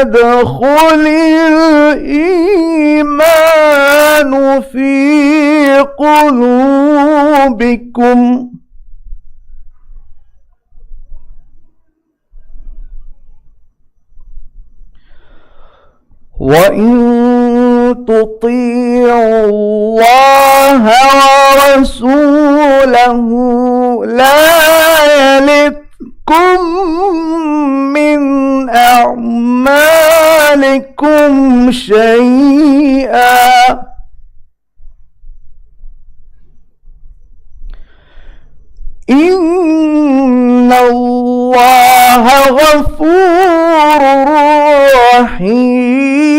يدخل الإيمان في قلوبكم وإن تطيعوا الله ورسوله لا يلتكم من أعمالكم شيئا إن الله غفور رحيم.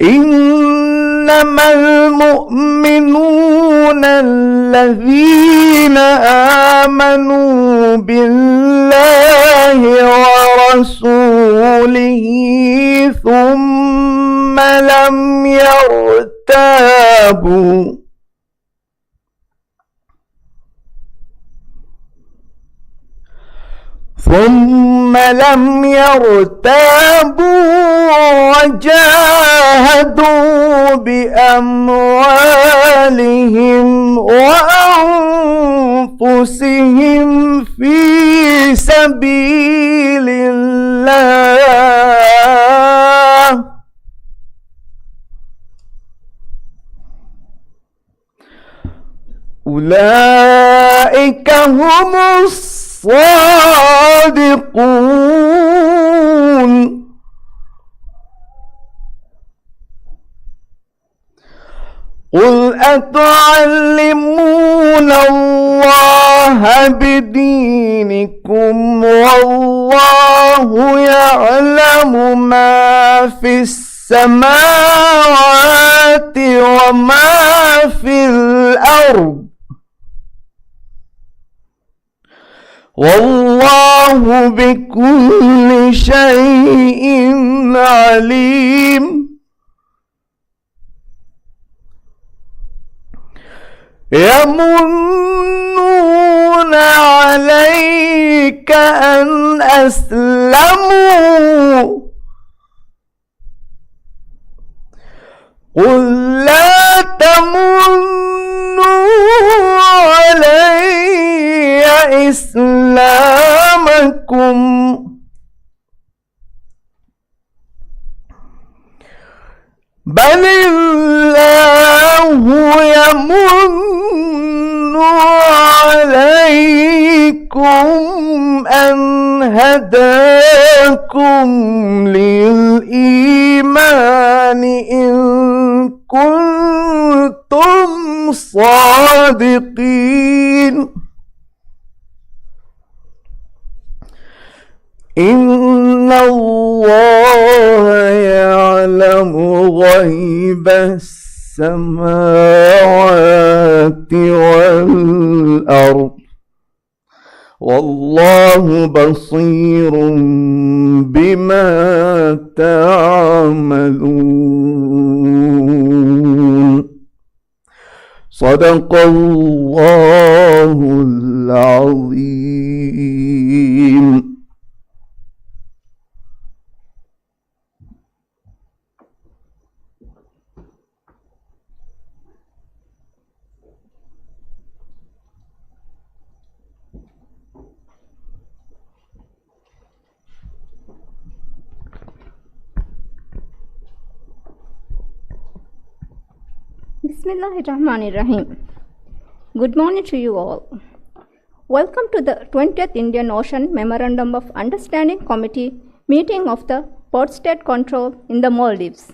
إنما المؤمنون الذين آمنوا بالله ورسوله ثم لم يرتابوا وجاهدوا بأموالهم وأنفسهم في سبيل الله أولئك هم الصادقون. قل أتعلمون الله بدينكم والله يعلم ما في السماوات وما في الأرض والله بكل شيء عليم. يمنون عليك أن أسلموا قل لا تمنوا علي إسلامكم بل الله يمن عليكم أن هداكم للإيمان إن كنتم صادقين. إن الله يعلم غيب السماوات والأرض والله بصير بما تعملون. صدق الله العظيم. Bismillahirrahmanirrahim. Good morning to you all. Welcome to the 20th Indian Ocean Memorandum of Understanding Committee meeting of the Port State Control in the Maldives.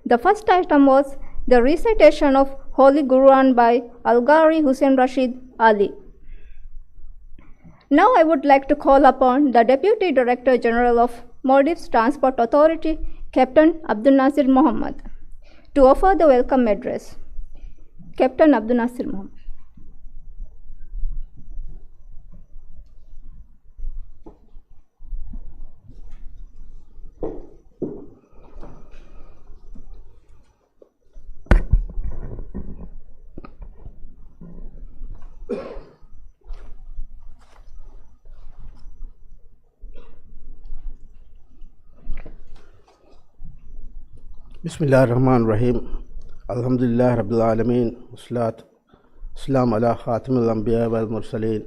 The first item was the recitation of Holy Quran by Al-Ghari Hussein Rashid Ali. Now I would like to call upon the Deputy Director General of Maldives Transport Authority, Captain Abdul Nasir Mohammed, to offer the welcome address. Captain Abdul Nasir Mohammed. Bismillah ar-Rahman ar-Rahim. Alhamdulillah Rabbil Alameen. Wassalat. Assalam ala khatimul anbiya wal mursaleen.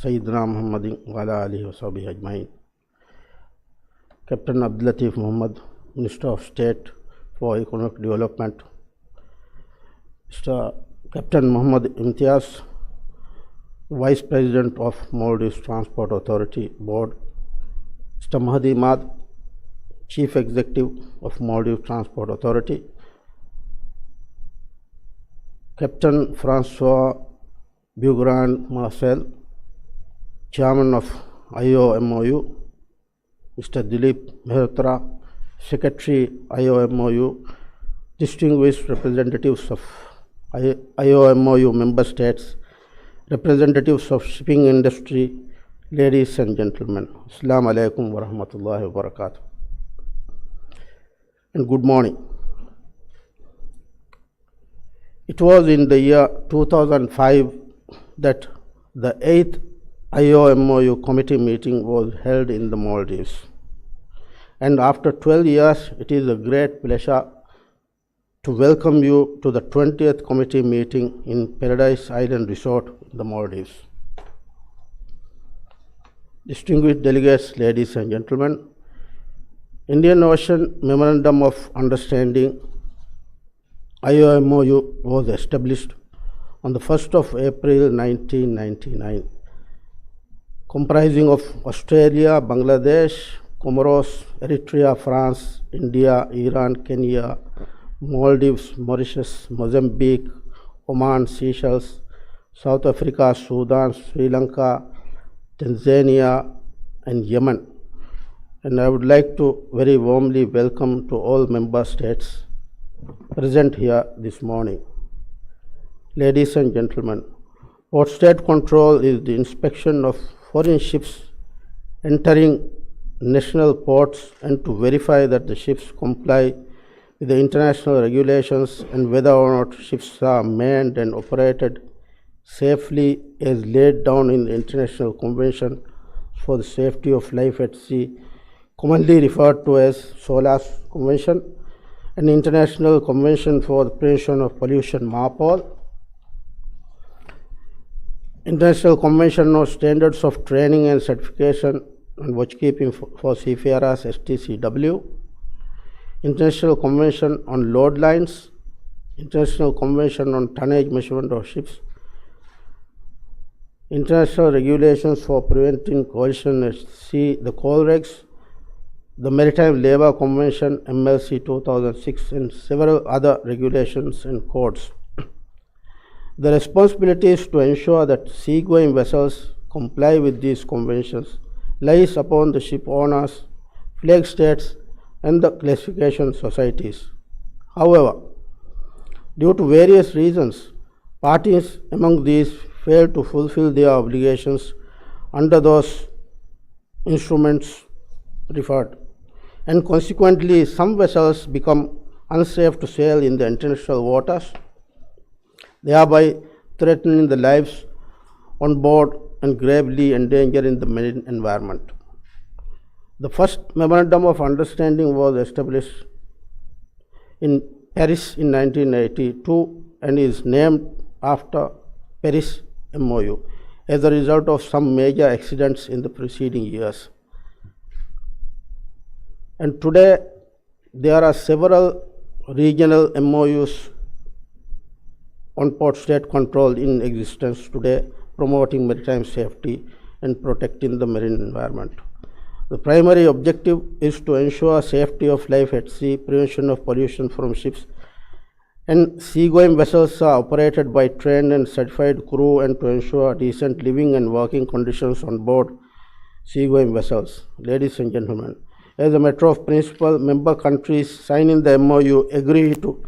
Sayyidina Muhammadin wa ala alihi wa sahbihi ajma'in. Captain Abdul Latif Muhammad, Minister of State for Economic Development. Mr. Captain Muhammad Imtiaz, Vice President of Maldives Transport Authority Board. Mr. Mahdi Mad, Chief Executive of Maldives Transport Authority. Captain Francois Beaugrand Marcel, Chairman of IOMOU. Mr. Dilip Mehrotra, Secretary IOMOU, distinguished representatives of IOMOU member states, representatives of shipping industry, ladies and gentlemen. Assalamu alaikum wa rahmatullahi wa barakatuh. And good morning. It was in the year 2005 that the 8th IOMOU committee meeting was held in the Maldives. And after 12 years, it is a great pleasure to welcome you to the 20th committee meeting in Paradise Island Resort in the Maldives. Distinguished delegates, ladies and gentlemen, Indian Ocean Memorandum of Understanding IOMOU was established on the 1st of April 1999, comprising of Australia, Bangladesh, Comoros, Eritrea, France, India, Iran, Kenya, Maldives, Mauritius, Mozambique, Oman, Seychelles, South Africa, Sudan, Sri Lanka, Tanzania, and Yemen. And I would like to very warmly welcome to all member states present here this morning. Ladies and gentlemen, port state control is the inspection of foreign ships entering national ports and to verify that the ships comply with the international regulations and whether or not ships are manned and operated safely as laid down in the International Convention for the Safety of Life at Sea, commonly referred to as SOLAS Convention, and International Convention for the Prevention of Pollution, MARPOL, International Convention on Standards of Training and Certification and Watchkeeping for Seafarers, STCW, International Convention on Load Lines, International Convention on Tonnage Measurement of Ships, International Regulations for Preventing Collision at Sea, the Coal Regs, the Maritime Labour Convention, MLC 2006, and several other regulations and codes. The responsibilities to ensure that seagoing vessels comply with these conventions lies upon the ship owners, flag states, and the classification societies. However, due to various reasons, parties among these fail to fulfill their obligations under those instruments referred, and consequently some vessels become unsafe to sail in the international waters, thereby threatening the lives on board and gravely endangering the marine environment. The first Memorandum of Understanding was established in Paris in 1982 and is named after Paris MOU as a result of some major accidents in the preceding years. And today, there are several regional MOUs on port state control in existence today, promoting maritime safety and protecting the marine environment. The primary objective is to ensure safety of life at sea, prevention of pollution from ships, and seagoing vessels are operated by trained and certified crew, and to ensure decent living and working conditions on board seagoing vessels. Ladies and gentlemen, as a matter of principle, member countries signing the MOU agree to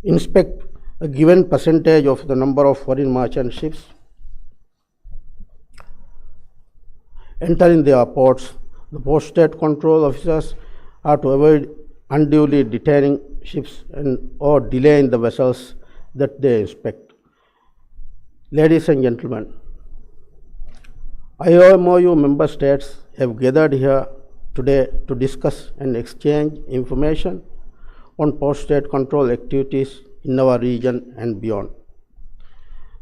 inspect a given percentage of the number of foreign merchant ships entering their ports. The port state control officers are to avoid unduly detaining ships or delaying the vessels that they inspect. Ladies and gentlemen, IOMOU member states have gathered here today to discuss and exchange information on post-state control activities in our region and beyond.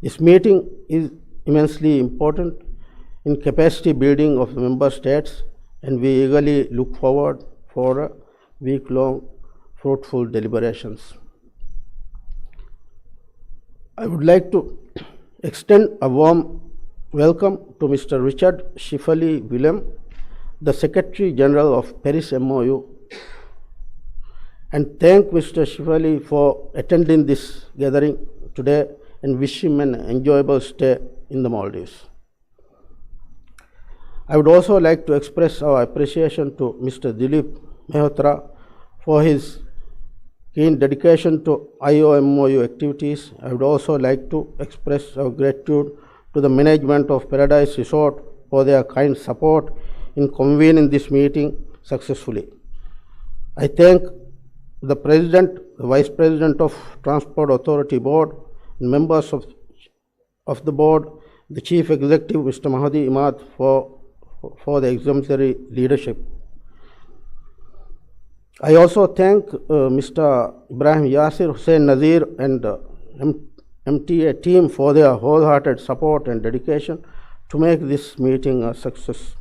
This meeting is immensely important in capacity building of the member states, and we eagerly look forward for a week-long fruitful deliberations. I would like to extend a warm welcome to Mr. Richard Shifali Willem, the Secretary General of Paris MOU, and thank Mr. Shifali for attending this gathering today and wish him an enjoyable stay in the Maldives. I would also like to express our appreciation to Mr. Dilip Mehrotra for his keen dedication to IOMOU activities. I would also like to express our gratitude to the management of Paradise Resort for their kind support in convening this meeting successfully. I thank the President, the Vice President of Transport Authority Board, and members of the board, the Chief Executive, Mr. Mahdi Imad, for the exemplary leadership. I also thank Mr. Ibrahim Yasir, Hussein Nazir, and MTA team for their wholehearted support and dedication to make this meeting a success.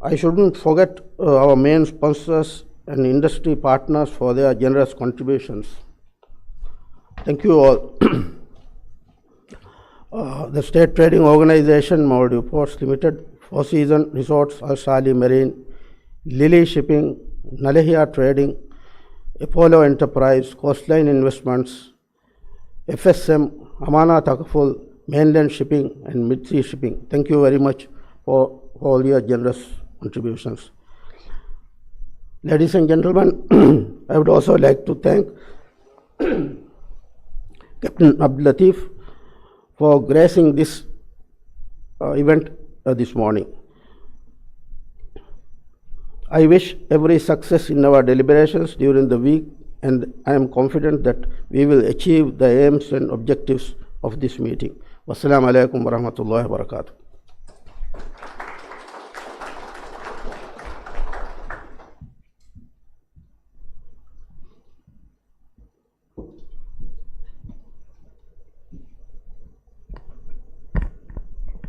I shouldn't forget our main sponsors and industry partners for their generous contributions. Thank you all. The State Trading Organization, Maldives Ports Limited, Four Seasons Resorts, Al Sali Marine, Lily Shipping, Nalehia Trading, Apollo Enterprise, Coastline Investments, FSM, Amana Takaful, Mainland Shipping, and Mid-Sea Shipping. Thank you very much for all your generous contributions. Ladies and gentlemen, I would also like to thank Captain Abdul Latif for gracing this event this morning. I wish every success in our deliberations during the week, and I am confident that we will achieve the aims and objectives of this meeting. Wassalamu alaikum wa rahmatullahi wa barakatuh.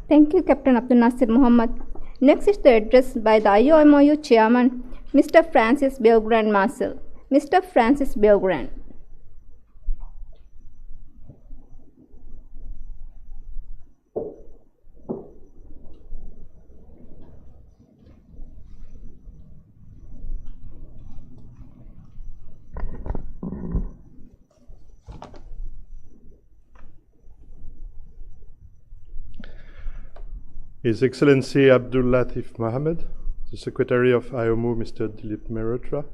Thank you, Captain Abdul Nasir Muhammad. Next is the address by the IOMOU Chairman, Mr. Francis Belgrand Marshall. Mr. Francis Belgrand. His Excellency Abdul Latif Mohammed, the Secretary of IOMOU, Mr. Dilip Mehrotra,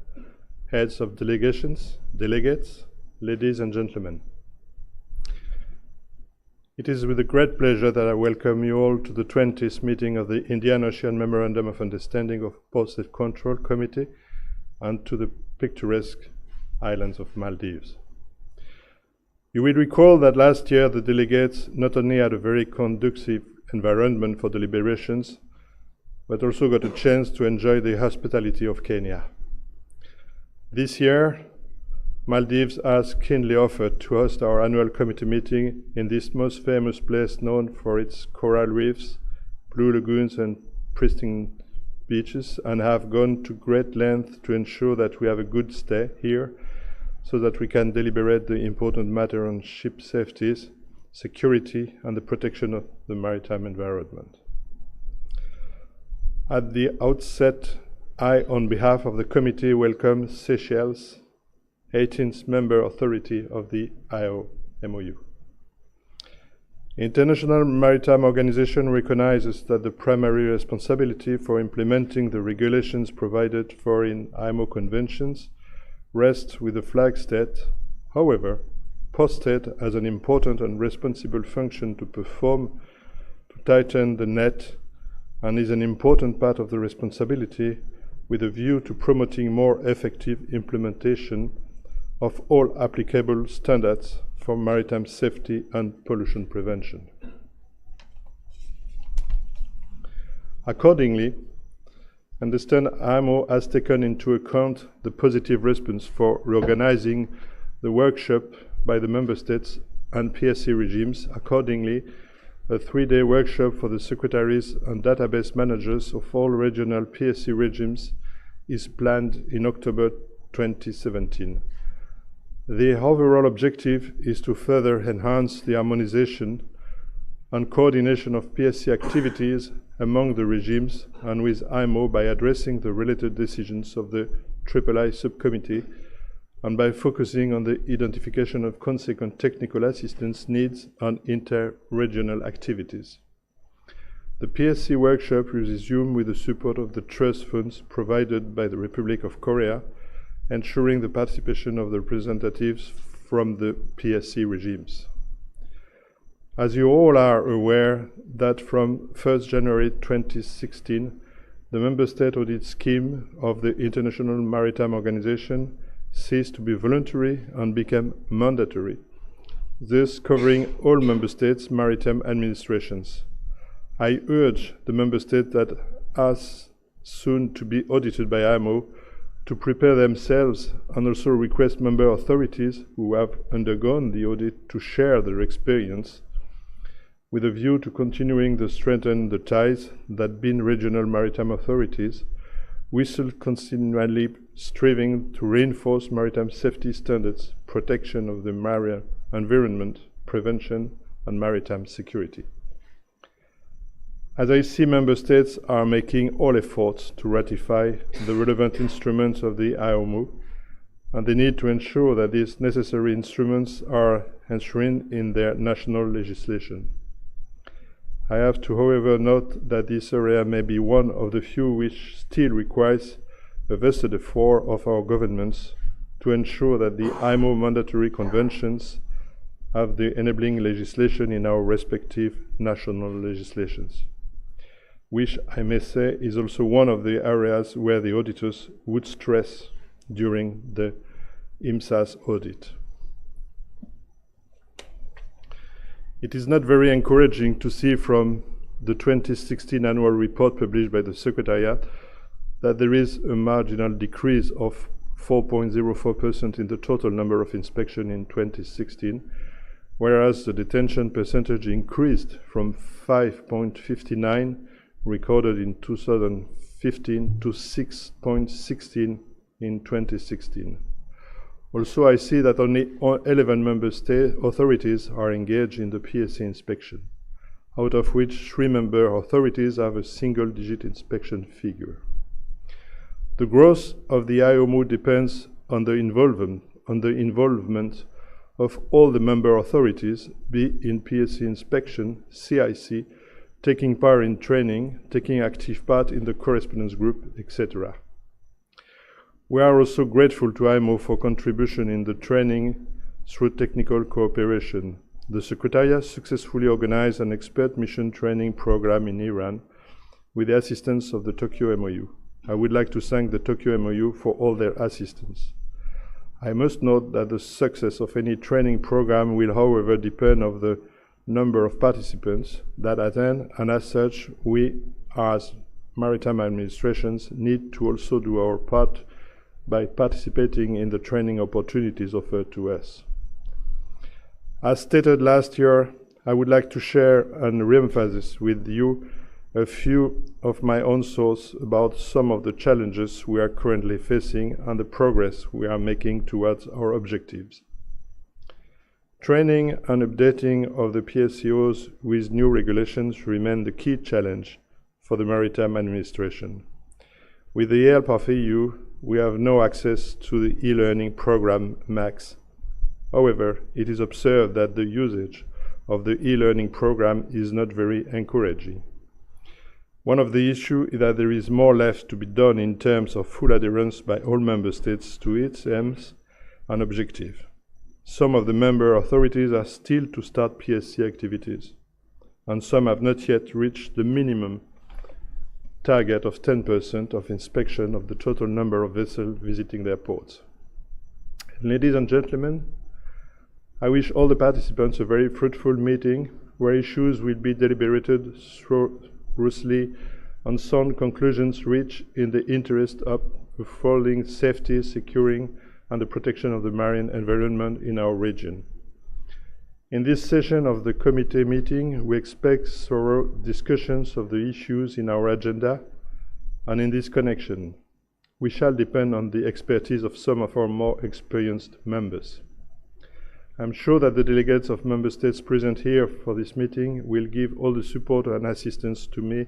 heads of delegations, delegates, ladies and gentlemen. It is with a great pleasure that I welcome you all to the 20th meeting of the Indian Ocean Memorandum of Understanding of Port-State Control Committee and to the picturesque islands of Maldives. You will recall that last year the delegates not only had a very conducive environment for deliberations, but also got a chance to enjoy the hospitality of Kenya. This year, Maldives has kindly offered to host our annual committee meeting in this most famous place known for its coral reefs, blue lagoons and pristine beaches, and have gone to great length to ensure that we have a good stay here so that we can deliberate the important matter on ship safeties, security and the protection of the maritime environment. At the outset, I, on behalf of the committee, welcome Seychelles, 18th member authority of the IOMOU. International Maritime Organization recognizes that the primary responsibility for implementing the regulations provided for in IMO conventions rests with the flag state. However, Port-State has an important and responsible function to perform to tighten the net and is an important part of the responsibility with a view to promoting more effective implementation of all applicable standards for maritime safety and pollution prevention. Accordingly, understand IMO has taken into account the positive response for reorganizing the workshop by the Member States and PSC regimes. Accordingly, a 3-day workshop for the secretaries and database managers of all regional PSC regimes is planned in October 2017. The overall objective is to further enhance the harmonization and coordination of PSC activities among the regimes and with IMO by addressing the related decisions of the III subcommittee and by focusing on the identification of consequent technical assistance needs and inter-regional activities. The PSC workshop will resume with the support of the trust funds provided by the Republic of Korea, ensuring the participation of the representatives from the PSC regimes. As you all are aware that from 1st January 2016, the Member State audit scheme of the International Maritime Organization ceased to be voluntary and became mandatory, thus covering all Member States' maritime administrations. I urge the Member States that are soon to be audited by IMO to prepare themselves and also request member authorities who have undergone the audit to share their experience with a view to continuing to strengthen the ties that bind regional maritime authorities, while continually striving to reinforce maritime safety standards, protection of the marine environment, prevention, and maritime security. As I see Member States are making all efforts to ratify the relevant instruments of the IOMOU, and they need to ensure that these necessary instruments are enshrined in their national legislation. I have to, however, note that this area may be one of the few which still requires a vested effort of our governments to ensure that the IMO mandatory conventions have the enabling legislation in our respective national legislations, which I may say is also one of the areas where the auditors would stress during the IMSA's audit. It is not very encouraging to see from the 2016 annual report published by the Secretariat that there is a marginal decrease of 4.04% in the total number of inspections in 2016, whereas the detention percentage increased from 5.59 recorded in 2015 to 6.16 in 2016. Also, I see that only 11 member state authorities are engaged in the PSC inspection, out of which 3 member authorities have a single-digit inspection figure. The growth of the IOMOU depends on the involvement of all the member authorities, be in PSC inspection, CIC, taking part in training, taking active part in the correspondence group, etc. We are also grateful to IMO for contribution in the training through technical cooperation. The Secretariat successfully organized an expert mission training program in Iran with the assistance of the Tokyo MOU. I would like to thank the Tokyo MOU for all their assistance. I must note that the success of any training program will, however, depend on the number of participants that attend, and as such, we, as maritime administrations, need to also do our part by participating in the training opportunities offered to us. As stated last year, I would like to share and re-emphasize with you a few of my own thoughts about some of the challenges we are currently facing and the progress we are making towards our objectives. Training and updating of the PSCOs with new regulations remain the key challenge for the Maritime Administration. With the help of EU, we have no access to the e-learning program MAX. However, it is observed that the usage of the e-learning program is not very encouraging. One of the issues is that there is more left to be done in terms of full adherence by all member states to its aims and objectives. Some of the member authorities are still to start PSC activities, and some have not yet reached the minimum target of 10% of inspection of the total number of vessels visiting their ports. Ladies and gentlemen, I wish all the participants a very fruitful meeting where issues will be deliberated thoroughly on sound conclusions reached in the interest of upholding safety, securing, and the protection of the marine environment in our region. In this session of the committee meeting, we expect thorough discussions of the issues in our agenda, and in this connection, we shall depend on the expertise of some of our more experienced members. I'm sure that the delegates of member states present here for this meeting will give all the support and assistance to me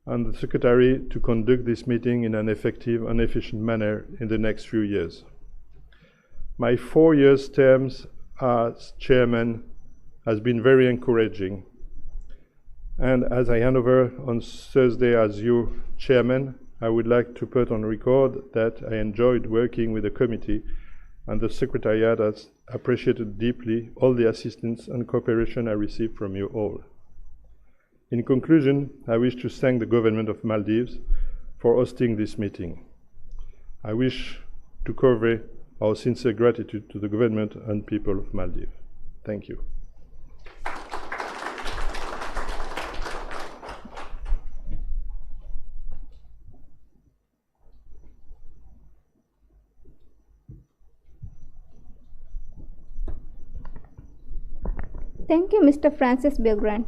and the Secretary to conduct this meeting in an effective and efficient manner in the next few years. My 4 years terms as chairman has been very encouraging, and as I hand over on Thursday as your chairman, I would like to put on record that I enjoyed working with the committee, and the Secretariat has appreciated deeply all the assistance and cooperation I received from you all. In conclusion, I wish to thank the government of Maldives for hosting this meeting. I wish to convey our sincere gratitude to the government and people of Maldives. Thank you. Thank you, Mr. Francis Belgrand.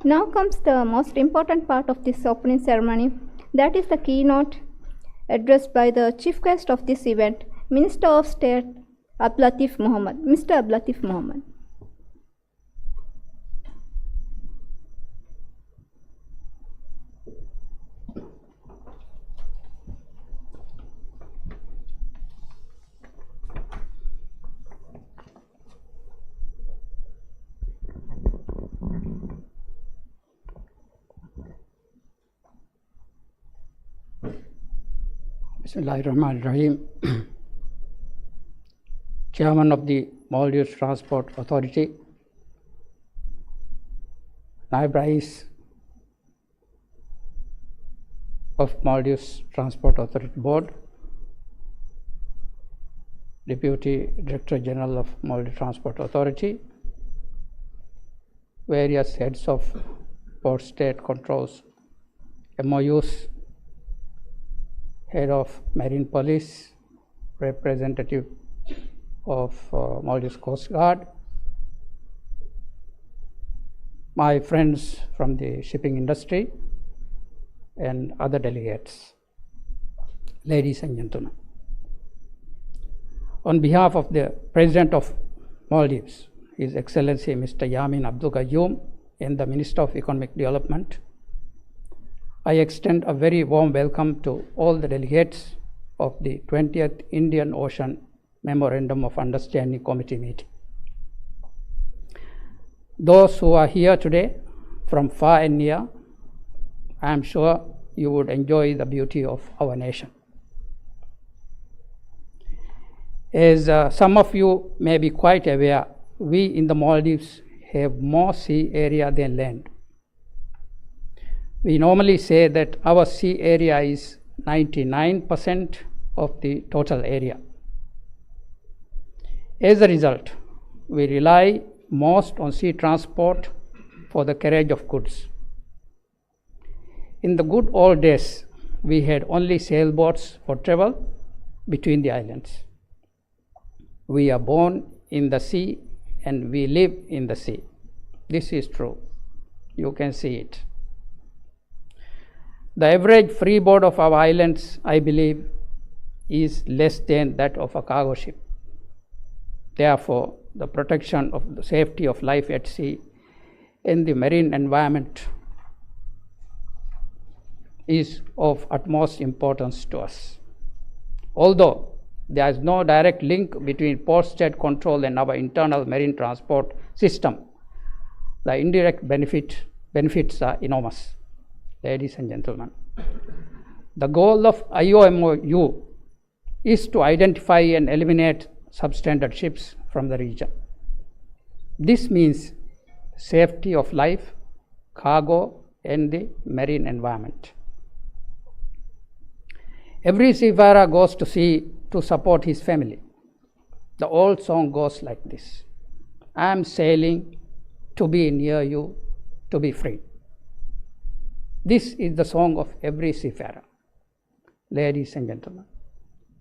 Now comes the most important part of this opening ceremony, that is the keynote addressed by the chief guest of this event, Minister of State Abdulatif Mohammed. Mr. Abdulatif Mohammed. Bismillahirrahmanirrahim. Chairman of the Maldives Transport Authority, Naib Rais of Maldives Transport Authority Board, Deputy Director General of Maldives Transport Authority, various heads of port state controls, MOUs, head of Marine Police, representative of Maldives Coast Guard, my friends from the shipping industry, and other delegates, ladies and gentlemen. On behalf of the President of Maldives, His Excellency Mr. Yamin Abdul Gayoom, and the Minister of Economic Development, I extend a very warm welcome to all the delegates of the 20th Indian Ocean Memorandum of Understanding Committee meeting. Those who are here today from far and near, I am sure you would enjoy the beauty of our nation. As some of you may be quite aware, we in the Maldives have more sea area than land. We normally say that our sea area is 99% of the total area. As a result, we rely most on sea transport for the carriage of goods. In the good old days, we had only sailboats for travel between the islands. We are born in the sea and we live in the sea. This is true. You can see it. The average freeboard of our islands, I believe, is less than that of a cargo ship. Therefore, the protection of the safety of life at sea and the marine environment is of utmost importance to us. Although there is no direct link between port state control and our internal marine transport system, the indirect benefits are enormous. Ladies and gentlemen, the goal of IOMOU is to identify and eliminate substandard ships from the region. This means safety of life, cargo, and the marine environment. Every seafarer goes to sea to support his family. The old song goes like this: I am sailing to be near you, to be free. This is the song of every seafarer. Ladies and gentlemen,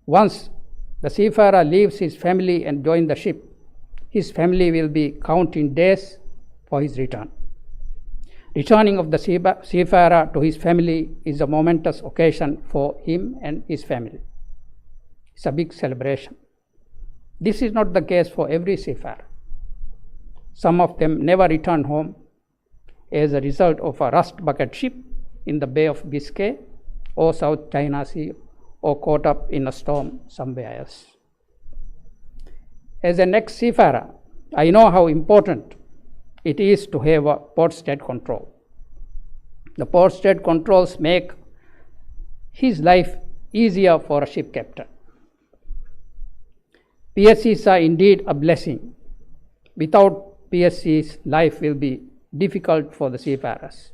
once the seafarer leaves his family and joins the ship, his family will be counting days for his return. Returning of the seafarer to his family is a momentous occasion for him and his family. It's a big celebration. This is not the case for every seafarer. Some of them never return home as a result of a rust bucket ship in the Bay of Biscay or South China Sea, or caught up in a storm somewhere else. As an ex-seafarer, I know how important it is to have a port state control. The port state controls make his life easier for a ship captain. PSCs are indeed a blessing. Without PSCs, life will be difficult for the seafarers.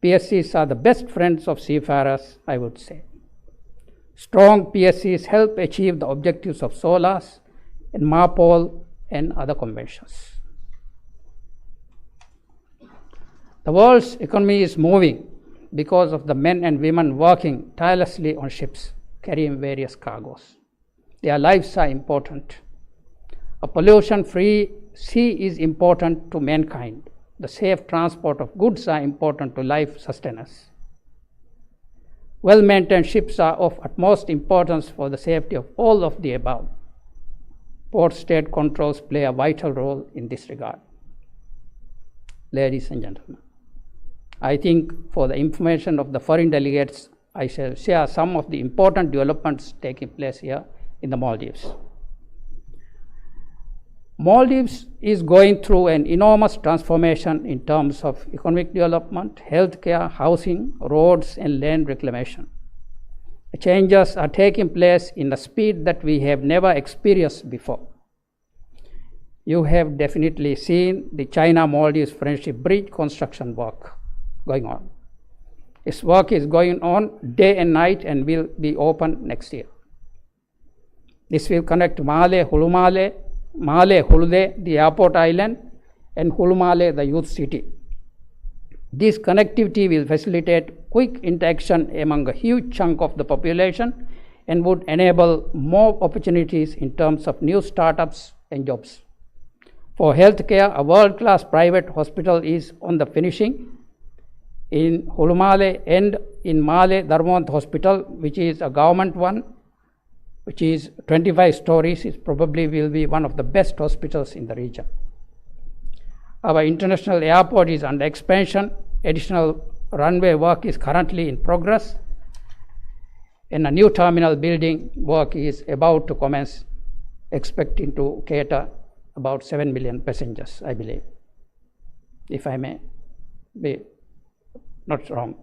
PSCs are the best friends of seafarers, I would say. Strong PSCs help achieve the objectives of SOLAS and MARPOL and other conventions. The world's economy is moving because of the men and women working tirelessly on ships, carrying various cargoes. Their lives are important. A pollution-free sea is important to mankind. The safe transport of goods are important to life sustenance. Well-maintained ships are of utmost importance for the safety of all of the above. Port state controls play a vital role in this regard. Ladies and gentlemen, I think for the information of the foreign delegates, I shall share some of the important developments taking place here in the Maldives. Maldives is going through an enormous transformation in terms of economic development, healthcare, housing, roads, and land reclamation. The changes are taking place in a speed that we have never experienced before. You have definitely seen the China-Maldives Friendship Bridge construction work going on. This work is going on day and night and will be open next year. This will connect Hulude, the airport island, and Hulumale, the youth city. This connectivity will facilitate quick interaction among a huge chunk of the population and would enable more opportunities in terms of new startups and jobs. For healthcare, a world-class private hospital is on the finishing in Hulumale, and in Male Dharmont Hospital, which is a government one, which is 25 stories, it probably will be one of the best hospitals in the region. Our international airport is under expansion. Additional runway work is currently in progress, and a new terminal building work is about to commence, expecting to cater about 7 million passengers, I believe, if I may be not wrong.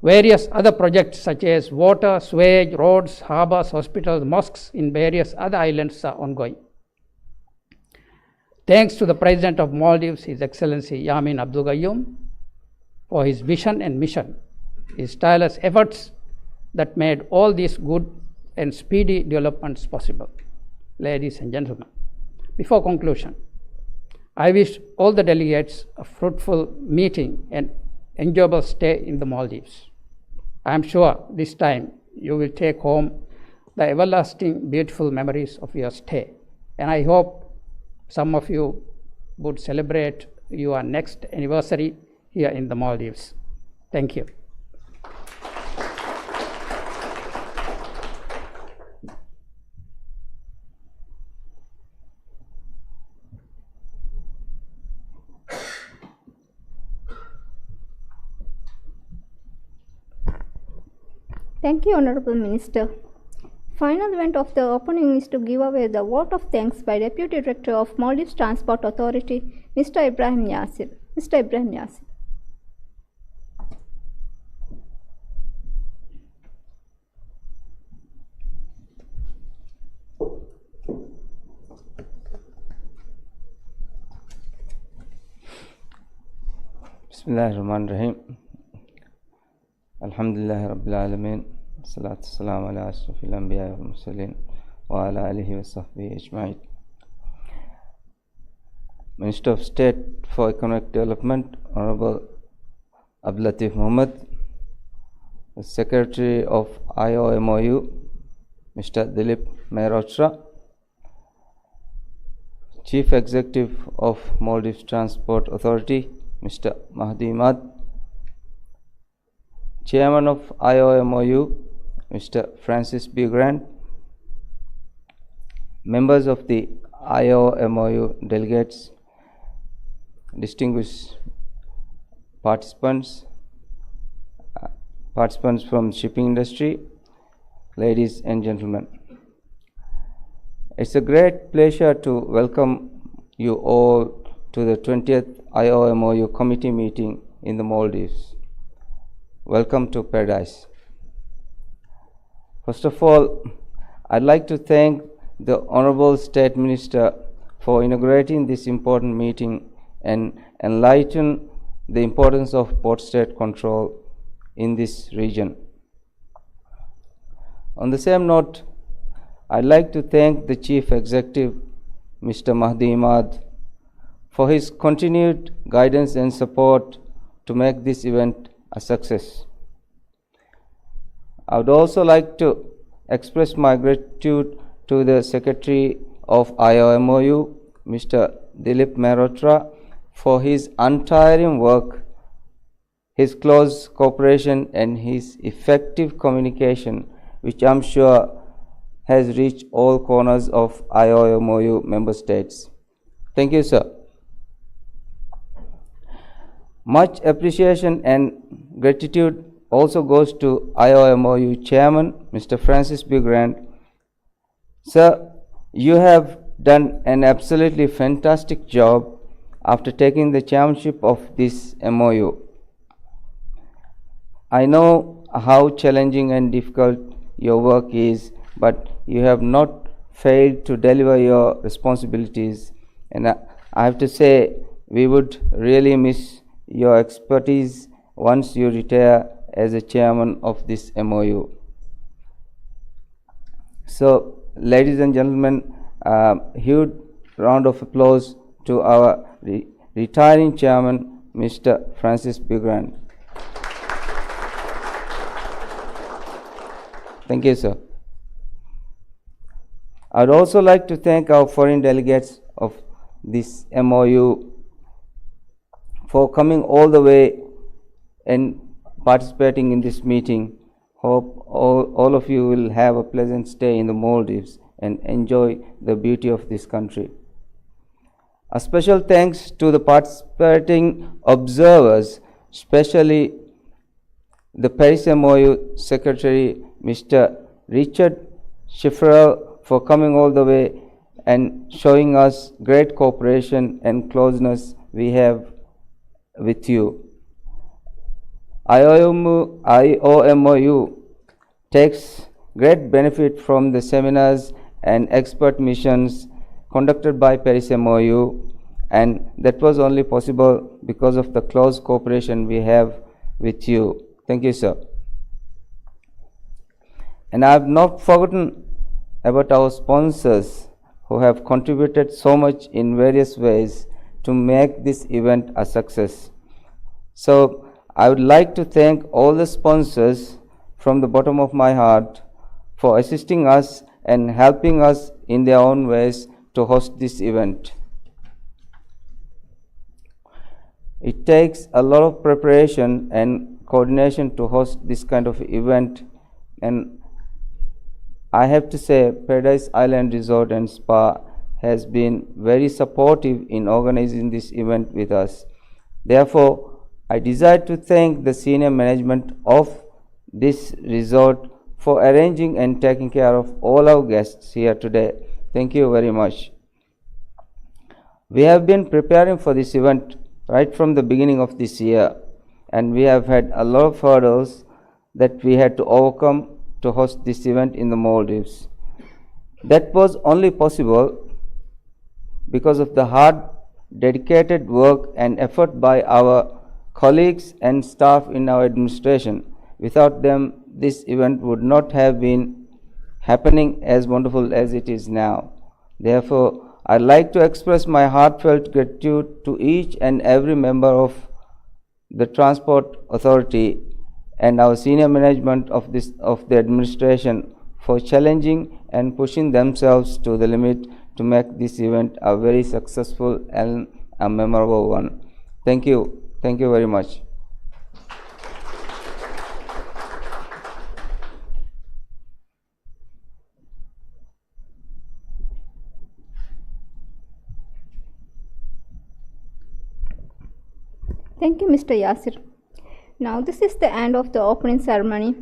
Various other projects such as water, sewage, roads, harbors, hospitals, mosques in various other islands are ongoing. Thanks to the President of Maldives, His Excellency Yamin Abdul Gayoom, for his vision and mission, his tireless efforts that made all these good and speedy developments possible. Ladies and gentlemen, before conclusion, I wish all the delegates a fruitful meeting and enjoyable stay in the Maldives. I am sure this time you will take home the everlasting beautiful memories of your stay, and I hope some of you would celebrate your next anniversary here in the Maldives. Thank you. Thank you, Honorable Minister. Final event of the opening is to give away the vote of thanks by Deputy Director of Maldives Transport Authority, Mr. Ibrahim Yasir. Mr. Ibrahim Yasir. Bismillahirrahmanirrahim. Alhamdulillah Rabbil Alameen. Salatu salam ala ashrafil anbiya wal mursalin wa ala alihi wa sahbihi ajma'in. Minister of State for Economic Development, Honorable Abdulatif Mohammed, the Secretary of IOMOU, Mr. Dilip Mehrotra, Chief Executive of Maldives Transport Authority, Mr. Mahdi Imad, Chairman of IOMOU, Mr. Francis B. Grant, members of the IOMOU delegates, distinguished participants from shipping industry, ladies and gentlemen. It's a great pleasure to welcome you all to the 20th IOMOU committee meeting in the Maldives. Welcome to paradise. First of all, I'd like to thank the Honorable State Minister for inaugurating this important meeting and enlighten the importance of port-state control in this region. On the same note, I'd like to thank the Chief Executive, Mr. Mahdi Imad, for his continued guidance and support to make this event a success. I would also like to express my gratitude to the Secretary of IOMOU, Mr. Dilip Mehrotra, for his untiring work, his close cooperation and his effective communication, which I'm sure has reached all corners of IOMOU member states. Thank you, sir. Much appreciation and gratitude also goes to IOMOU Chairman, Mr. Francis B. Grant. Sir, you have done an absolutely fantastic job after taking the chairmanship of this MOU. I know how challenging and difficult your work is, but you have not failed to deliver your responsibilities, and I have to say we would really miss your expertise once you retire as a chairman of this MOU. So, ladies and gentlemen, huge round of applause to our retiring chairman, Mr. Francis B. Grant. Thank you, sir. I would also like to thank our foreign delegates of this MOU for coming all the way and participating in this meeting. Hope all of you will have a pleasant stay in the Maldives and enjoy the beauty of this country. A special thanks to the participating observers, especially the Paris MOU Secretary, Mr. Richard Schifferel, for coming all the way and showing us great cooperation and closeness we have with you. IOMOU takes great benefit from the seminars and expert missions conducted by Paris MOU, and that was only possible because of the close cooperation we have with you. Thank you, sir. And I have not forgotten about our sponsors who have contributed so much in various ways to make this event a success. So I would like to thank all the sponsors from the bottom of my heart for assisting us and helping us in their own ways to host this event. It takes a lot of preparation and coordination to host this kind of event, and I have to say Paradise Island Resort and Spa has been very supportive in organizing this event with us. Therefore, I desire to thank the senior management of this resort for arranging and taking care of all our guests here today. Thank you very much. We have been preparing for this event right from the beginning of this year, and we have had a lot of hurdles that we had to overcome to host this event in the Maldives. That was only possible because of the hard, dedicated work and effort by our colleagues and staff in our administration. Without them, this event would not have been happening as wonderful as it is now. Therefore, I'd like to express my heartfelt gratitude to each and every member of the Transport Authority and our senior management of the administration for challenging and pushing themselves to the limit to make this event a very successful and a memorable one. Thank you. Thank you very much. Thank you, Mr. Yasir. Now, this is the end of the opening ceremony.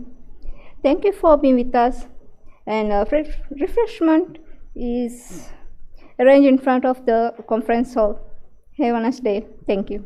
Thank you for being with us. And refreshment is arranged in front of the conference hall. Have a nice day. Thank you.